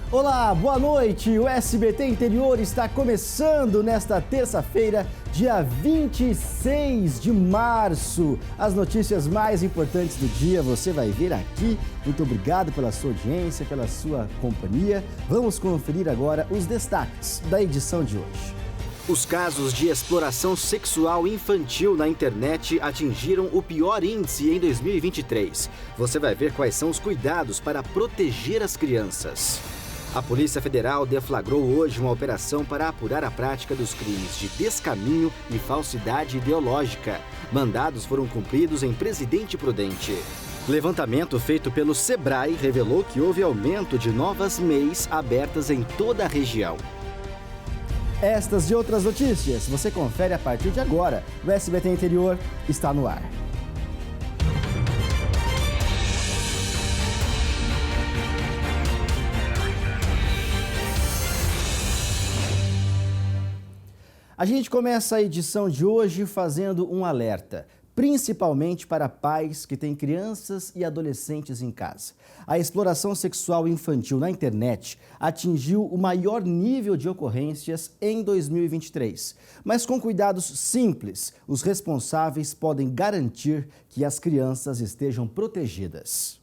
Olá, boa noite. O SBT Interior está começando nesta terça-feira, dia 26 de março. As notícias mais importantes do dia você vai ver aqui. Muito obrigado pela sua audiência, pela sua companhia. Vamos conferir agora os destaques da edição de hoje. Os casos de exploração sexual infantil na internet atingiram o pior índice em 2023. Você vai ver quais são os cuidados para proteger as crianças. A Polícia Federal deflagrou hoje uma operação para apurar a prática dos crimes de descaminho e falsidade ideológica. Mandados foram cumpridos em Presidente Prudente. Levantamento feito pelo Sebrae revelou que houve aumento de novas MEIs abertas em toda a região. Estas e outras notícias você confere a partir de agora. O SBT Interior está no ar. A gente começa a edição de hoje fazendo um alerta, principalmente para pais que têm crianças e adolescentes em casa. A exploração sexual infantil na internet atingiu o maior nível de ocorrências em 2023. Mas com cuidados simples, os responsáveis podem garantir que as crianças estejam protegidas.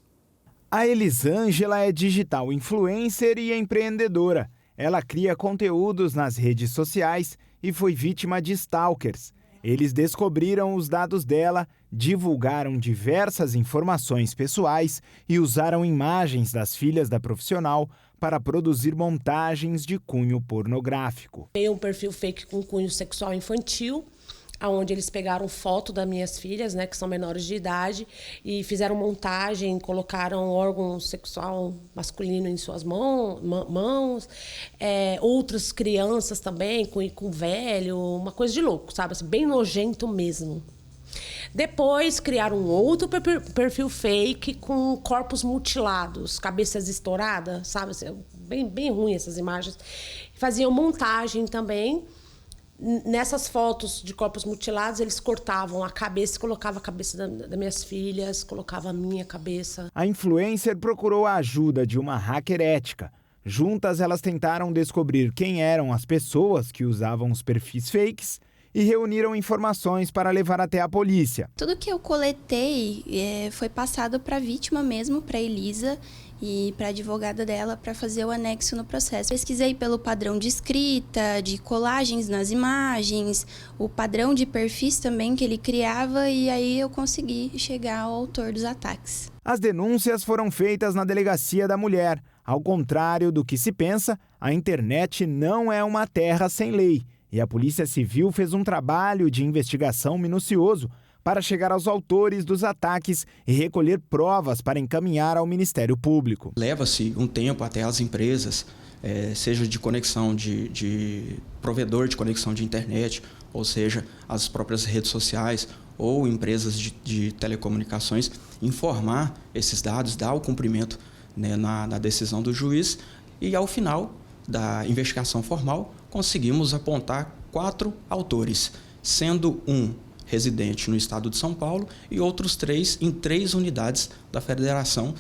A Elisângela é digital influencer e empreendedora. Ela cria conteúdos nas redes sociais e foi vítima de stalkers. Eles descobriram os dados dela, divulgaram diversas informações pessoais e usaram imagens das filhas da profissional para produzir montagens de cunho pornográfico. Tem um perfil fake com cunho sexual infantil, onde eles pegaram foto das minhas filhas, que são menores de idade, e fizeram montagem, colocaram órgão sexual masculino em suas mãos, outras crianças também, com velho, uma coisa de louco, sabe? Assim, bem nojento mesmo. Depois criaram um outro perfil fake com corpos mutilados, cabeças estouradas, sabe? Assim, bem ruim essas imagens. Faziam montagem também. Nessas fotos de corpos mutilados, eles cortavam a cabeça, colocavam a cabeça das minhas filhas, colocavam a minha cabeça. A influencer procurou a ajuda de uma hacker ética. Juntas, elas tentaram descobrir quem eram as pessoas que usavam os perfis fakes e reuniram informações para levar até a polícia. Tudo que eu coletei foi passado para a vítima mesmo, para a Elisa, e para a advogada dela para fazer o anexo no processo. Pesquisei pelo padrão de escrita, de colagens nas imagens, o padrão de perfis também que ele criava, e aí eu consegui chegar ao autor dos ataques. As denúncias foram feitas na Delegacia da Mulher. Ao contrário do que se pensa, a internet não é uma terra sem lei. E a Polícia Civil fez um trabalho de investigação minucioso para chegar aos autores dos ataques e recolher provas para encaminhar ao Ministério Público. Leva-se um tempo até as empresas, seja de conexão de provedor de conexão de internet, ou seja, as próprias redes sociais ou empresas de telecomunicações, informar esses dados, dar o cumprimento na decisão do juiz, e ao final da investigação formal conseguimos apontar 4 autores, sendo um residente no estado de São Paulo e outros 3 em 3 unidades da federação,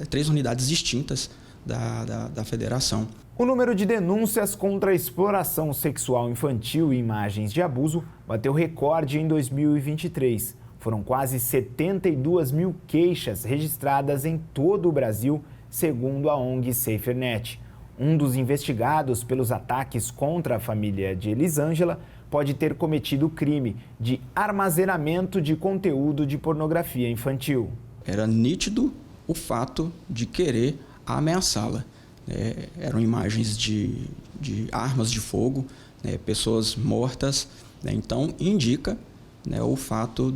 3 unidades distintas da federação. O número de denúncias contra a exploração sexual infantil e imagens de abuso bateu recorde em 2023. Foram quase 72 mil queixas registradas em todo o Brasil, segundo a ONG SaferNet. Um dos investigados pelos ataques contra a família de Elisângela pode ter cometido o crime de armazenamento de conteúdo de pornografia infantil. Era nítido o fato de querer ameaçá-la. Eram imagens de armas de fogo, pessoas mortas. Então, indica o fato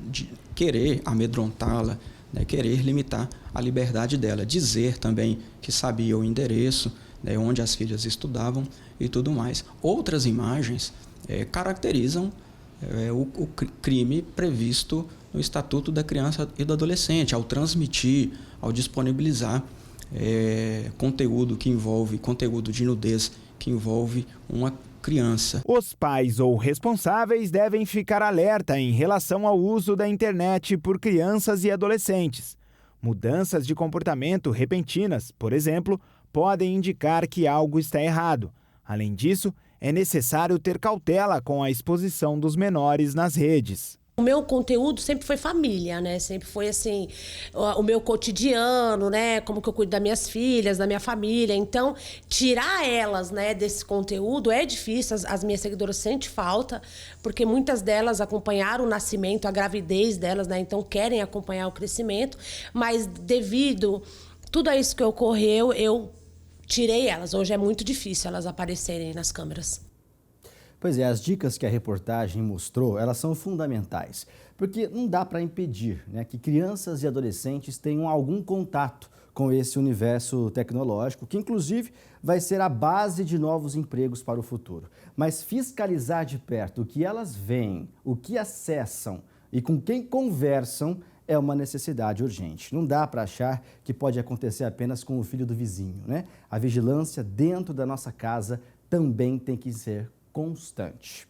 de querer amedrontá-la, querer limitar a liberdade dela. Dizer também que sabia o endereço, onde as filhas estudavam e tudo mais. Outras imagens caracterizam o crime previsto no Estatuto da Criança e do Adolescente, ao transmitir, ao disponibilizar conteúdo que envolve conteúdo de nudez, que envolve uma criança. Os pais ou responsáveis devem ficar alerta em relação ao uso da internet por crianças e adolescentes. Mudanças de comportamento repentinas, por exemplo, podem indicar que algo está errado. Além disso, é necessário ter cautela com a exposição dos menores nas redes. O meu conteúdo sempre foi família, né? Sempre foi assim, o meu cotidiano, né? Como que eu cuido das minhas filhas, da minha família. Então, tirar elas, né, desse conteúdo é difícil. As minhas seguidoras sentem falta, porque muitas delas acompanharam o nascimento, a gravidez delas, né? Então, querem acompanhar o crescimento. Mas devido tudo a isso que ocorreu, eu tirei elas. Hoje é muito difícil elas aparecerem nas câmeras. Pois é, as dicas que a reportagem mostrou, elas são fundamentais, porque não dá para impedir, né, que crianças e adolescentes tenham algum contato com esse universo tecnológico, que inclusive vai ser a base de novos empregos para o futuro. Mas fiscalizar de perto o que elas veem, o que acessam e com quem conversam é uma necessidade urgente. Não dá para achar que pode acontecer apenas com o filho do vizinho, né? A vigilância dentro da nossa casa também tem que ser constante.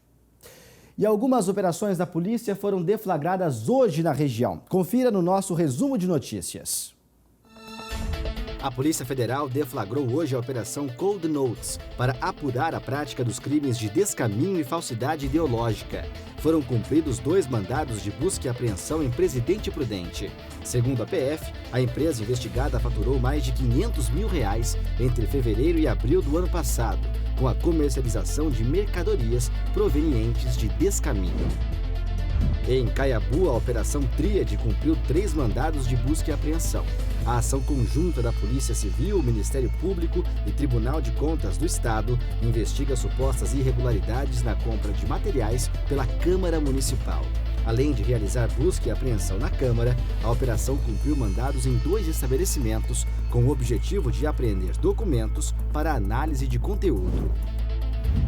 E algumas operações da polícia foram deflagradas hoje na região. Confira no nosso resumo de notícias. A Polícia Federal deflagrou hoje a Operação Cold Notes para apurar a prática dos crimes de descaminho e falsidade ideológica. Foram cumpridos 2 mandados de busca e apreensão em Presidente Prudente. Segundo a PF, a empresa investigada faturou mais de R$500 mil entre fevereiro e abril do ano passado, com a comercialização de mercadorias provenientes de descaminho. Em Caiabu, a Operação Tríade cumpriu 3 mandados de busca e apreensão. A ação conjunta da Polícia Civil, Ministério Público e Tribunal de Contas do Estado investiga supostas irregularidades na compra de materiais pela Câmara Municipal. Além de realizar busca e apreensão na Câmara, a operação cumpriu mandados em 2 estabelecimentos com o objetivo de apreender documentos para análise de conteúdo.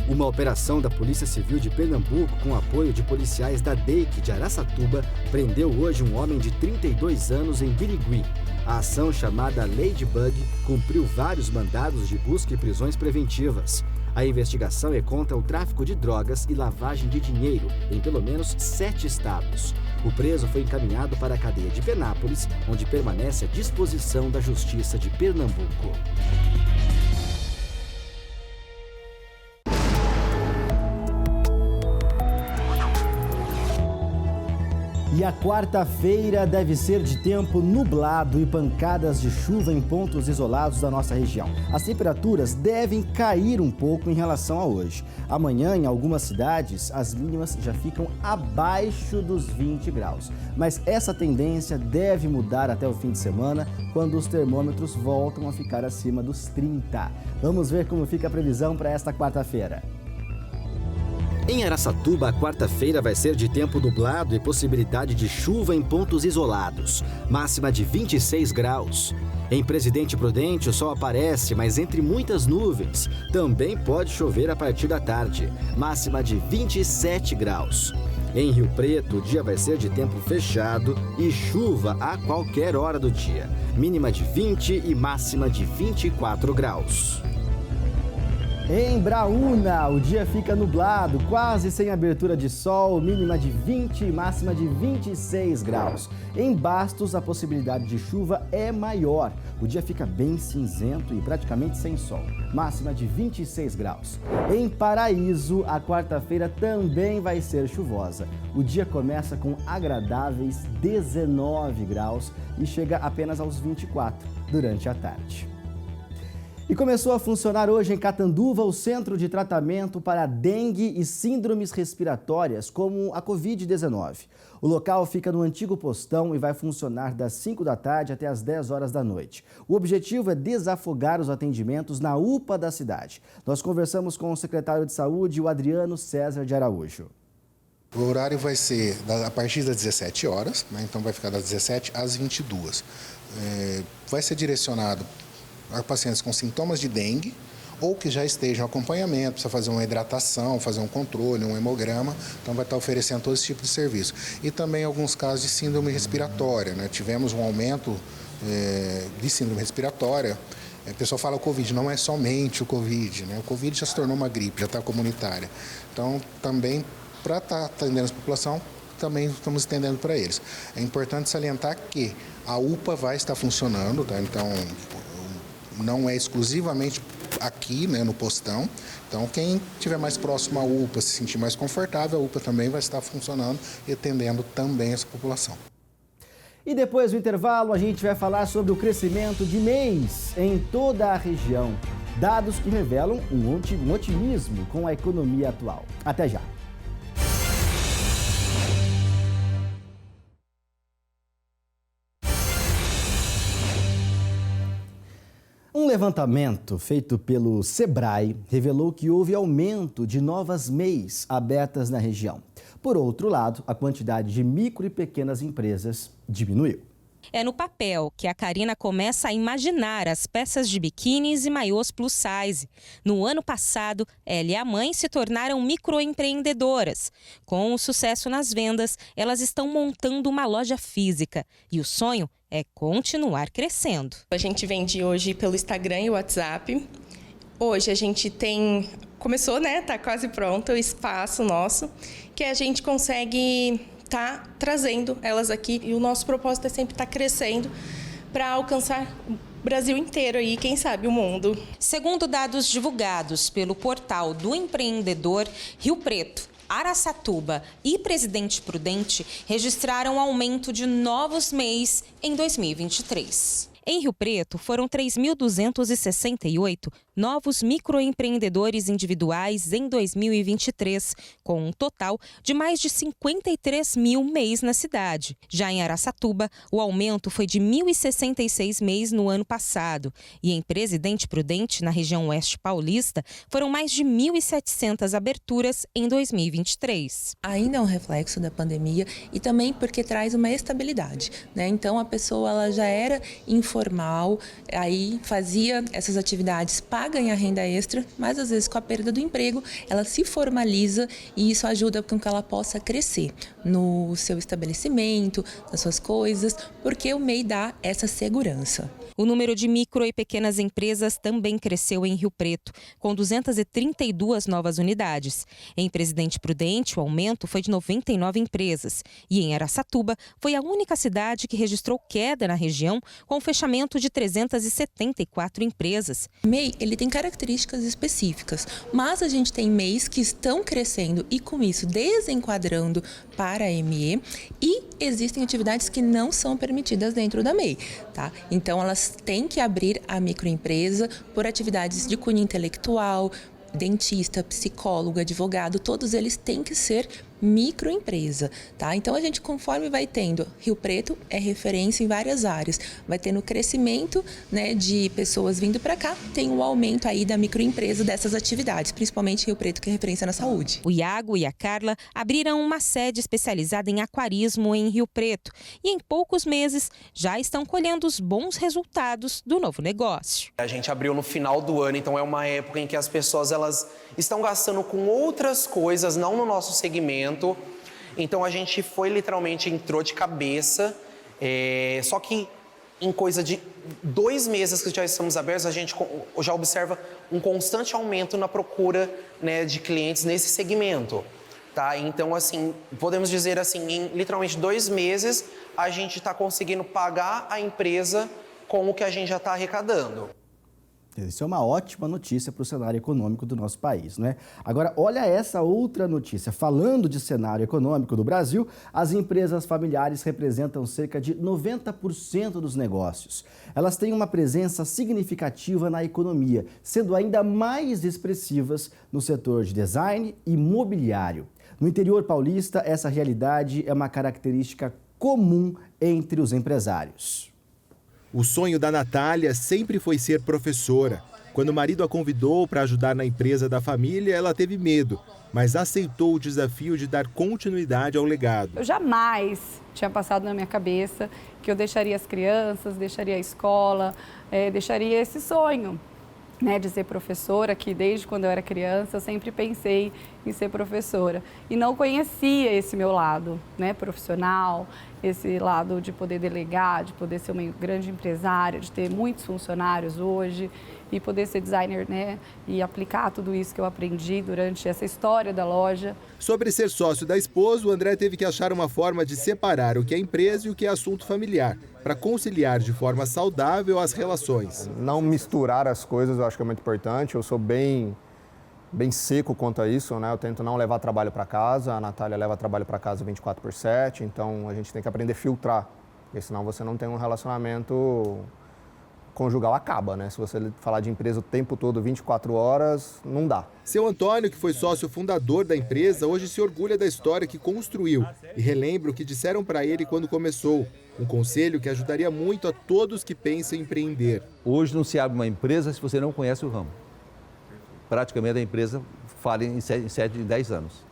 Uma operação da Polícia Civil de Pernambuco, com apoio de policiais da DEIC de Araçatuba, prendeu hoje um homem de 32 anos em Birigui. A ação, chamada Ladybug, cumpriu vários mandados de busca e prisões preventivas. A investigação é contra o tráfico de drogas e lavagem de dinheiro em pelo menos 7 estados. O preso foi encaminhado para a cadeia de Penápolis, onde permanece à disposição da Justiça de Pernambuco. E a quarta-feira deve ser de tempo nublado e pancadas de chuva em pontos isolados da nossa região. As temperaturas devem cair um pouco em relação a hoje. Amanhã, em algumas cidades, as mínimas já ficam abaixo dos 20 graus. Mas essa tendência deve mudar até o fim de semana, quando os termômetros voltam a ficar acima dos 30. Vamos ver como fica a previsão para esta quarta-feira. Em Araçatuba, a quarta-feira vai ser de tempo nublado e possibilidade de chuva em pontos isolados, máxima de 26 graus. Em Presidente Prudente, o sol aparece, mas entre muitas nuvens. Também pode chover a partir da tarde, máxima de 27 graus. Em Rio Preto, o dia vai ser de tempo fechado e chuva a qualquer hora do dia, mínima de 20 e máxima de 24 graus. Em Braúna, o dia fica nublado, quase sem abertura de sol, mínima de 20 e máxima de 26 graus. Em Bastos, a possibilidade de chuva é maior. O dia fica bem cinzento e praticamente sem sol, máxima de 26 graus. Em Paraíso, a quarta-feira também vai ser chuvosa. O dia começa com agradáveis 19 graus e chega apenas aos 24 durante a tarde. E começou a funcionar hoje em Catanduva o Centro de Tratamento para Dengue e Síndromes Respiratórias, como a Covid-19. O local fica no antigo postão e vai funcionar das 5 da tarde até as 10 horas da noite. O objetivo é desafogar os atendimentos na UPA da cidade. Nós conversamos com o secretário de Saúde, o Adriano César de Araújo. O horário vai ser a partir das 17 horas, né? Então vai ficar das 17 às 22. Vai ser direcionado a pacientes com sintomas de dengue ou que já estejam em acompanhamento, precisa fazer uma hidratação, fazer um controle, um hemograma, então vai estar oferecendo todo esse tipo de serviço. E também alguns casos de síndrome respiratória, né? Tivemos um aumento de síndrome respiratória. A pessoa fala o Covid, não é somente o Covid, né? O Covid já se tornou uma gripe, já está comunitária. Então, também, para estar atendendo a população, também estamos estendendo para eles. É importante salientar que a UPA vai estar funcionando, tá? Então, não é exclusivamente aqui, né, no postão. Então, quem estiver mais próximo à UPA, se sentir mais confortável, a UPA também vai estar funcionando e atendendo também essa população. E depois do intervalo, a gente vai falar sobre o crescimento de MEIs em toda a região. Dados que revelam um otimismo com a economia atual. Até já! Um levantamento feito pelo Sebrae revelou que houve aumento de novas MEIs abertas na região. Por outro lado, a quantidade de micro e pequenas empresas diminuiu. É no papel que a Karina começa a imaginar as peças de biquínis e maiôs plus size. No ano passado, ela e a mãe se tornaram microempreendedoras. Com o sucesso nas vendas, elas estão montando uma loja física. E o sonho é continuar crescendo. A gente vende hoje pelo Instagram e WhatsApp. Hoje a gente começou, né? Tá quase pronto o espaço nosso, que a gente consegue tá trazendo elas aqui, e o nosso propósito é sempre estar crescendo para alcançar o Brasil inteiro e quem sabe o mundo. Segundo dados divulgados pelo portal do empreendedor, Rio Preto, Araçatuba e Presidente Prudente registraram aumento de novos MEIs em 2023. Em Rio Preto, foram 3.268 novos microempreendedores individuais em 2023, com um total de mais de 53 mil MEIs na cidade. Já em Araçatuba, o aumento foi de 1.066 MEIs no ano passado. E em Presidente Prudente, na região oeste paulista, foram mais de 1.700 aberturas em 2023. Ainda é um reflexo da pandemia e também porque traz uma estabilidade, né? Então, a pessoa ela já era informal, aí fazia essas atividades para ganhar renda extra, mas às vezes com a perda do emprego, ela se formaliza e isso ajuda com que ela possa crescer no seu estabelecimento, nas suas coisas, porque o MEI dá essa segurança. O número de micro e pequenas empresas também cresceu em Rio Preto, com 232 novas unidades. Em Presidente Prudente, o aumento foi de 99 empresas. E em Araçatuba, foi a única cidade que registrou queda na região, com o fechamento de 374 empresas. O MEI, ele tem características específicas, mas a gente tem MEIs que estão crescendo e com isso desenquadrando para a ME, e existem atividades que não são permitidas dentro da MEI, tá? Então elas têm que abrir a microempresa por atividades de cunho intelectual, dentista, psicólogo, advogado, todos eles têm que ser microempresa, tá? Então a gente, conforme vai tendo, Rio Preto é referência em várias áreas, vai tendo crescimento, né, de pessoas vindo para cá, tem um aumento aí da microempresa dessas atividades, principalmente Rio Preto, que é referência na saúde. O Iago e a Carla abriram uma sede especializada em aquarismo em Rio Preto e em poucos meses já estão colhendo os bons resultados do novo negócio. A gente abriu no final do ano, então é uma época em que as pessoas elas estão gastando com outras coisas, não no nosso segmento. Então a gente entrou de cabeça, só que em coisa de 2 meses que já estamos abertos, a gente já observa um constante aumento na procura, né, de clientes nesse segmento. Tá? Então, assim, podemos dizer assim, em literalmente 2 meses, a gente está conseguindo pagar a empresa com o que a gente já está arrecadando. Isso é uma ótima notícia para o cenário econômico do nosso país, né? Agora, olha essa outra notícia. Falando de cenário econômico do Brasil, as empresas familiares representam cerca de 90% dos negócios. Elas têm uma presença significativa na economia, sendo ainda mais expressivas no setor de design e mobiliário. No interior paulista, essa realidade é uma característica comum entre os empresários. O sonho da Natália sempre foi ser professora. Quando o marido a convidou para ajudar na empresa da família, ela teve medo, mas aceitou o desafio de dar continuidade ao legado. Eu jamais tinha passado na minha cabeça que eu deixaria as crianças, deixaria a escola, deixaria esse sonho, né, de ser professora, que desde quando eu era criança eu sempre pensei em ser professora. E não conhecia esse meu lado, né, profissional, esse lado de poder delegar, de poder ser uma grande empresária, de ter muitos funcionários hoje e poder ser designer, né? E aplicar tudo isso que eu aprendi durante essa história da loja. Sobre ser sócio da esposa, o André teve que achar uma forma de separar o que é empresa e o que é assunto familiar, para conciliar de forma saudável as relações. Não misturar as coisas eu acho que é muito importante. Eu sou bem seco quanto a isso, né? Eu tento não levar trabalho para casa, a Natália leva trabalho para casa 24/7, então a gente tem que aprender a filtrar, porque senão você não tem um relacionamento conjugal, acaba, né? Se você falar de empresa o tempo todo, 24 horas, não dá. Seu Antônio, que foi sócio fundador da empresa, hoje se orgulha da história que construiu e relembra o que disseram para ele quando começou. Um conselho que ajudaria muito a todos que pensam em empreender. Hoje não se abre uma empresa se você não conhece o ramo. Praticamente a empresa fala em 7 de 10 anos.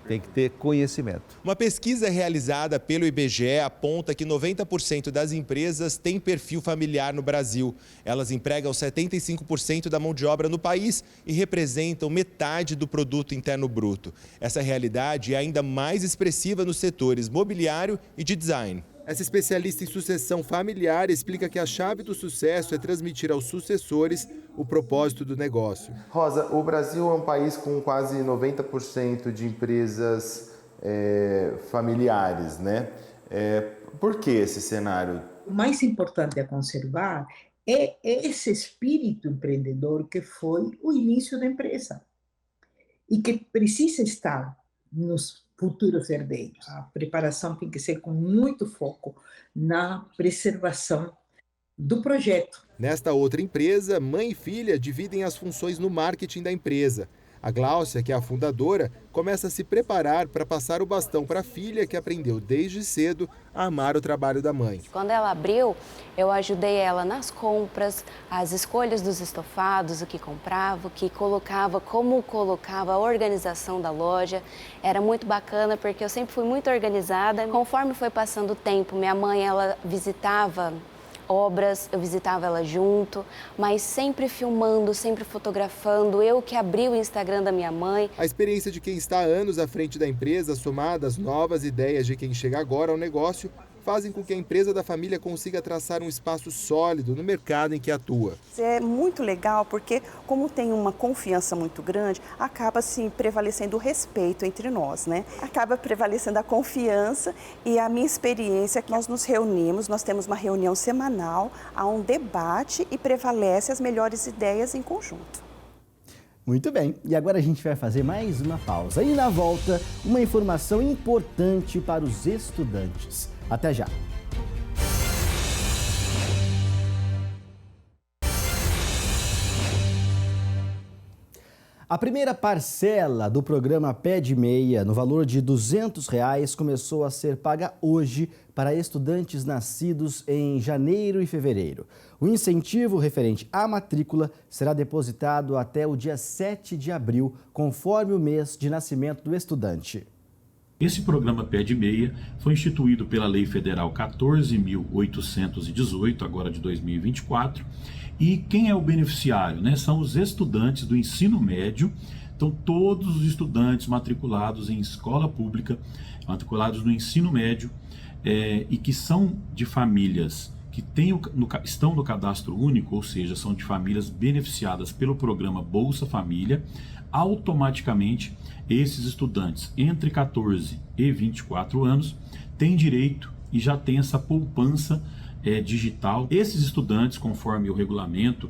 Tem que ter conhecimento. Uma pesquisa realizada pelo IBGE aponta que 90% das empresas têm perfil familiar no Brasil. Elas empregam 75% da mão de obra no país e representam metade do produto interno bruto. Essa realidade é ainda mais expressiva nos setores mobiliário e de design. Essa especialista em sucessão familiar explica que a chave do sucesso é transmitir aos sucessores o propósito do negócio. Rosa, o Brasil é um país com quase 90% de empresas familiares, né? Por que esse cenário? O mais importante a conservar é esse espírito empreendedor que foi o início da empresa e que precisa estar nos futuros herdeiros. A preparação tem que ser com muito foco na preservação do projeto. Nesta outra empresa, mãe e filha dividem as funções no marketing da empresa. A Gláucia, que é a fundadora, começa a se preparar para passar o bastão para a filha, que aprendeu desde cedo a amar o trabalho da mãe. Quando ela abriu, eu ajudei ela nas compras, as escolhas dos estofados, o que comprava, o que colocava, como colocava, a organização da loja. Era muito bacana porque eu sempre fui muito organizada. Conforme foi passando o tempo, minha mãe, ela visitava obras, eu visitava ela junto, mas sempre filmando, sempre fotografando, eu que abri o Instagram da minha mãe. A experiência de quem está há anos à frente da empresa, somada às novas ideias de quem chega agora ao negócio, fazem com que a empresa da família consiga traçar um espaço sólido no mercado em que atua. É muito legal porque, como tem uma confiança muito grande, acaba assim, prevalecendo o respeito entre nós, né? Acaba prevalecendo a confiança e a minha experiência é que nós nos reunimos, nós temos uma reunião semanal, há um debate e prevalece as melhores ideias em conjunto. Muito bem, e agora a gente vai fazer mais uma pausa. E na volta, uma informação importante para os estudantes. Até já! A primeira parcela do programa Pé de Meia, no valor de R$ 200, começou a ser paga hoje para estudantes nascidos em janeiro e fevereiro. O incentivo referente à matrícula será depositado até o dia 7 de abril, conforme o mês de nascimento do estudante. Esse programa Pé de Meia foi instituído pela Lei Federal 14.818, agora de 2024, e quem é o beneficiário, né? São os estudantes do ensino médio. Então, todos os estudantes matriculados em escola pública, matriculados no ensino médio, e que são de famílias que estão no cadastro único, ou seja, são de famílias beneficiadas pelo programa Bolsa Família, automaticamente esses estudantes entre 14 e 24 anos têm direito e já têm essa poupança digital. Esses estudantes, conforme o regulamento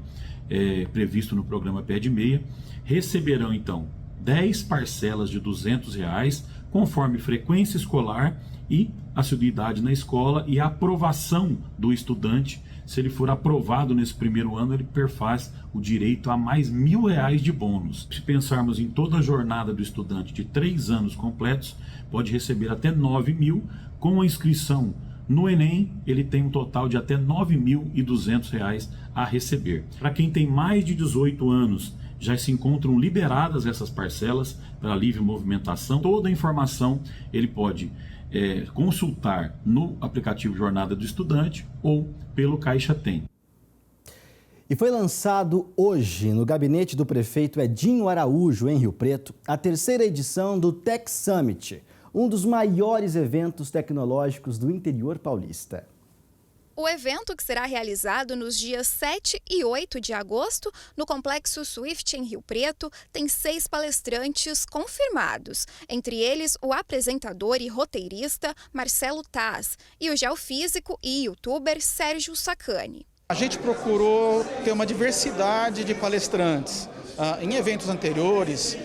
previsto no programa Pé de Meia, receberão então 10 parcelas de R$ 200, conforme frequência escolar e assiduidade na escola e a aprovação do estudante. Se ele for aprovado nesse primeiro ano, ele perfaz o direito a mais R$ 1.000 de bônus. Se pensarmos em toda a jornada do estudante de 3 anos completos, pode receber até R$ 9.000. Com a inscrição no Enem, ele tem um total de até R$ 9.200 a receber. Para quem tem mais de 18 anos, já se encontram liberadas essas parcelas para livre movimentação. Toda a informação ele pode consultar no aplicativo Jornada do Estudante ou pelo Caixa Tem. E foi lançado hoje, no gabinete do prefeito Edinho Araújo, em Rio Preto, a terceira edição do Tech Summit. um dos maiores eventos tecnológicos do interior paulista. O evento, que será realizado nos dias 7 e 8 de agosto, no Complexo Swift, em Rio Preto, tem 6 palestrantes confirmados. Entre eles, o apresentador e roteirista Marcelo Taz e o geofísico e youtuber Sérgio Sacani. A gente procurou ter uma diversidade de palestrantes. Em eventos anteriores,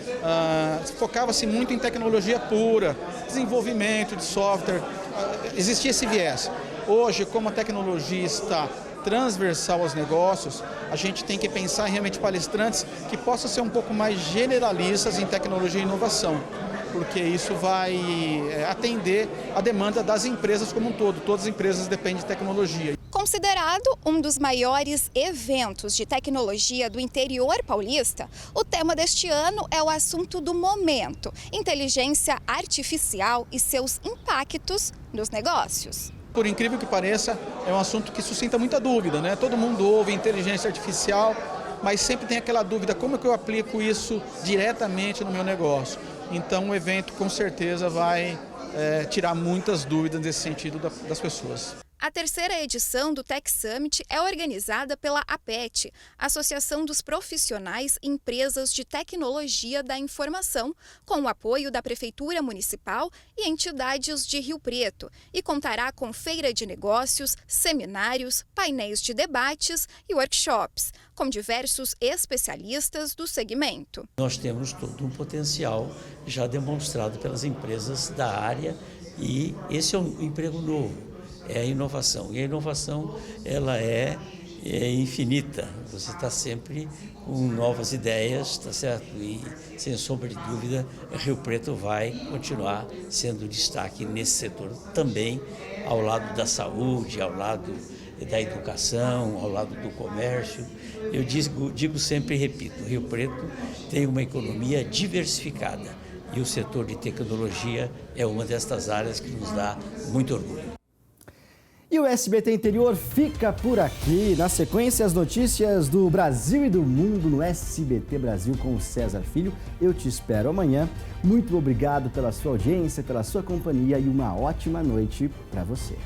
focava-se muito em tecnologia pura, desenvolvimento de software, existia esse viés. Hoje, como a tecnologia está transversal aos negócios, a gente tem que pensar em realmente palestrantes que possam ser um pouco mais generalistas em tecnologia e inovação, porque isso vai atender a demanda das empresas como um todo. Todas as empresas dependem de tecnologia. Considerado um dos maiores eventos de tecnologia do interior paulista, o tema deste ano é o assunto do momento: inteligência artificial e seus impactos nos negócios. Por incrível que pareça, é um assunto que suscita muita dúvida, né? Todo mundo ouve inteligência artificial, mas sempre tem aquela dúvida: como é que eu aplico isso diretamente no meu negócio? Então o evento com certeza vai tirar muitas dúvidas nesse sentido das pessoas. A terceira edição do Tech Summit é organizada pela APET, Associação dos Profissionais e Empresas de Tecnologia da Informação, com o apoio da Prefeitura Municipal e entidades de Rio Preto, e contará com feira de negócios, seminários, painéis de debates e workshops, com diversos especialistas do segmento. Nós temos todo um potencial já demonstrado pelas empresas da área, e esse é um emprego novo. É a inovação. E a inovação, ela é infinita. Você está sempre com novas ideias, tá certo? E, sem sombra de dúvida, Rio Preto vai continuar sendo destaque nesse setor também, ao lado da saúde, ao lado da educação, ao lado do comércio. Eu digo sempre e repito, Rio Preto tem uma economia diversificada e o setor de tecnologia é uma destas áreas que nos dá muito orgulho. E o SBT Interior fica por aqui. Na sequência, as notícias do Brasil e do mundo no SBT Brasil com o César Filho. Eu te espero amanhã. Muito obrigado pela sua audiência, pela sua companhia e uma ótima noite para você.